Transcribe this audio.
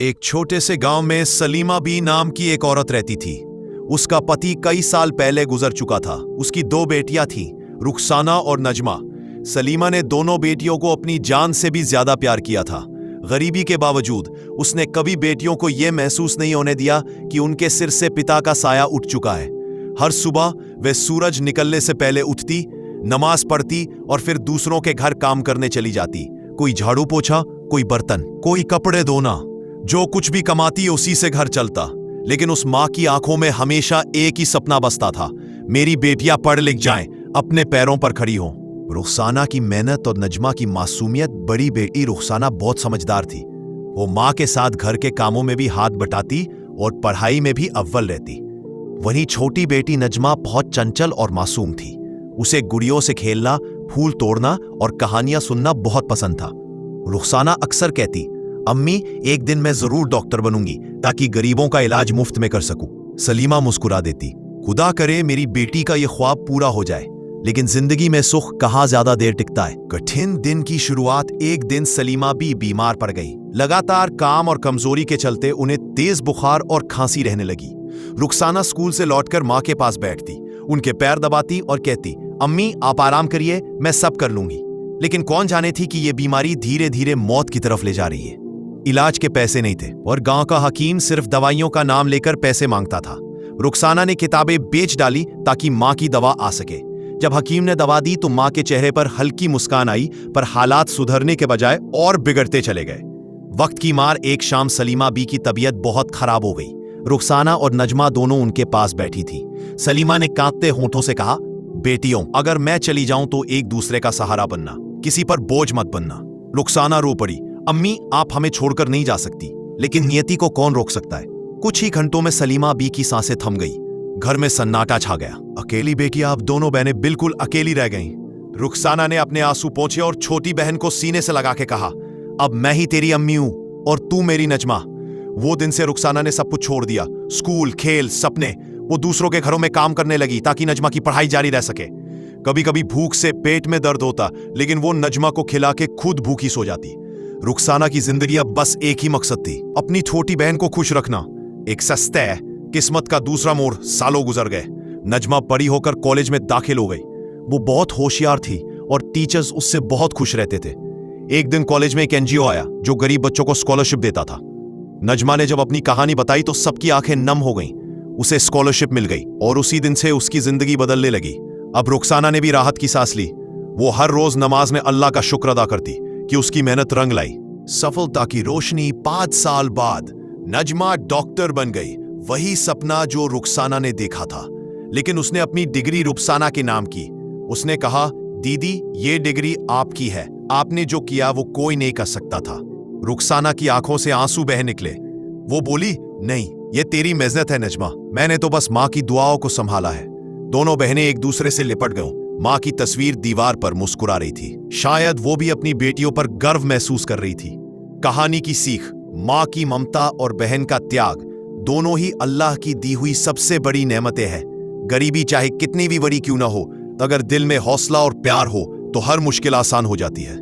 एक छोटे से गांव में सलीमा बी नाम की एक औरत रहती थी। उसका पति कई साल पहले गुजर चुका था। उसकी दो बेटियां थीं, रुखसाना और नजमा। सलीमा ने दोनों बेटियों को अपनी जान से भी ज्यादा प्यार किया था। गरीबी के बावजूद उसने कभी बेटियों को यह महसूस नहीं होने दिया कि उनके सिर से पिता का साया उठ चुका है। हर सुबह वे सूरज निकलने से पहले उठती, नमाज पढ़ती और फिर दूसरों के घर काम करने चली जाती। कोई झाड़ू पोछा, कोई बर्तन, कोई कपड़े धोना। जो कुछ भी कमाती उसी से घर चलता। लेकिन उस माँ की आंखों में हमेशा एक ही सपना बसता था, मेरी बेटियां पढ़ लिख जाएं, अपने पैरों पर खड़ी हों। रुखसाना की मेहनत और नजमा की मासूमियत। बड़ी बेटी रुखसाना बहुत समझदार थी। वो माँ के साथ घर के कामों में भी हाथ बटाती और पढ़ाई में भी अव्वल रहती। वहीं छोटी बेटी नजमा बहुत चंचल और मासूम थी। उसे गुड़ियों से खेलना, फूल तोड़ना और कहानियां सुनना बहुत पसंद था। रुखसाना अक्सर कहती, अम्मी एक दिन मैं जरूर डॉक्टर बनूंगी ताकि गरीबों का इलाज मुफ्त में कर सकूं। सलीमा मुस्कुरा देती, खुदा करे मेरी बेटी का यह ख्वाब पूरा हो जाए। लेकिन जिंदगी में सुख कहाँ ज्यादा देर टिकता है। कठिन दिन की शुरुआत। एक दिन सलीमा भी बीमार पड़ गई। लगातार काम और कमजोरी के चलते उन्हें तेज बुखार और खांसी रहने लगी। रुखसाना स्कूल से लौटकर माँ के पास बैठती, उनके पैर दबाती और कहती, अम्मी आप आराम करिए, मैं सब कर लूंगी। लेकिन कौन जाने थी कि यह बीमारी धीरे धीरे मौत की तरफ ले जा रही है। इलाज के पैसे नहीं थे और गांव का हकीम सिर्फ दवाइयों का नाम लेकर पैसे मांगता था। रुखसाना ने किताबें बेच डाली ताकि मां की दवा आ सके। जब हकीम ने दवा दी तो मां के चेहरे पर हल्की मुस्कान आई, पर हालात सुधरने के बजाय और बिगड़ते चले गए। वक्त की मार। एक शाम सलीमा बी की तबीयत बहुत खराब हो गई। रुखसाना और नजमा दोनों उनके पास बैठी थी। सलीमा ने कांपते होठों से कहा, बेटियों अगर मैं चली जाऊं तो एक दूसरे का सहारा बनना, किसी पर बोझ मत बनना। रुखसाना रो पड़ी, अम्मी आप हमें छोड़कर नहीं जा सकती। लेकिन नियति को कौन रोक सकता है। कुछ ही घंटों में सलीमा बी की सांसें थम गई। घर में सन्नाटा छा गया। अकेली बेटी, आप दोनों बहनें बिल्कुल अकेली रह गईं। रुखसाना ने अपने आंसू पोंछे और छोटी बहन को सीने से लगा के कहा, अब मैं ही तेरी अम्मी हूं और तू मेरी नजमा। वो दिन से रुखसाना ने सब कुछ छोड़ दिया, स्कूल, खेल, सपने। वो दूसरों के घरों में काम करने लगी ताकि नजमा की पढ़ाई जारी रह सके। कभी कभी भूख से पेट में दर्द होता, लेकिन वो नजमा को खिला के खुद भूखी सो जाती। रुखसाना की जिंदगी अब बस एक ही मकसद थी, अपनी छोटी बहन को खुश रखना। एक सस्ते किस्मत का दूसरा मोड़। सालों गुजर गए। नजमा बड़ी होकर कॉलेज में दाखिल हो गई। वो बहुत होशियार थी और टीचर्स उससे बहुत खुश रहते थे। एक दिन कॉलेज में एक एनजीओ आया जो गरीब बच्चों को स्कॉलरशिप देता था। नजमा ने जब अपनी कहानी बताई तो सबकी आंखें नम हो गईं। उसे स्कॉलरशिप मिल गई और उसी दिन से उसकी जिंदगी बदलने लगी। अब रुखसाना ने भी राहत की सांस ली। वो हर रोज नमाज में अल्लाह का शुक्र अदा करती कि उसकी मेहनत रंग लाई। सफलता की रोशनी। 5 साल बाद नजमा डॉक्टर बन गई। वही सपना जो रुखसाना ने देखा था। लेकिन उसने अपनी डिग्री रुखसाना के नाम की। उसने कहा, दीदी ये डिग्री आपकी है, आपने जो किया वो कोई नहीं कर सकता था। रुखसाना की आंखों से आंसू बह निकले। वो बोली, नहीं ये तेरी मेहनत है नजमा, मैंने तो बस माँ की दुआओं को संभाला है। दोनों बहनें एक दूसरे से लिपट गईं। माँ की तस्वीर दीवार पर मुस्कुरा रही थी। शायद वो भी अपनी बेटियों पर गर्व महसूस कर रही थी। कहानी की सीख। माँ की ममता और बहन का त्याग दोनों ही अल्लाह की दी हुई सबसे बड़ी नेमतें हैं। गरीबी चाहे कितनी भी बड़ी क्यों ना हो, अगर दिल में हौसला और प्यार हो तो हर मुश्किल आसान हो जाती है।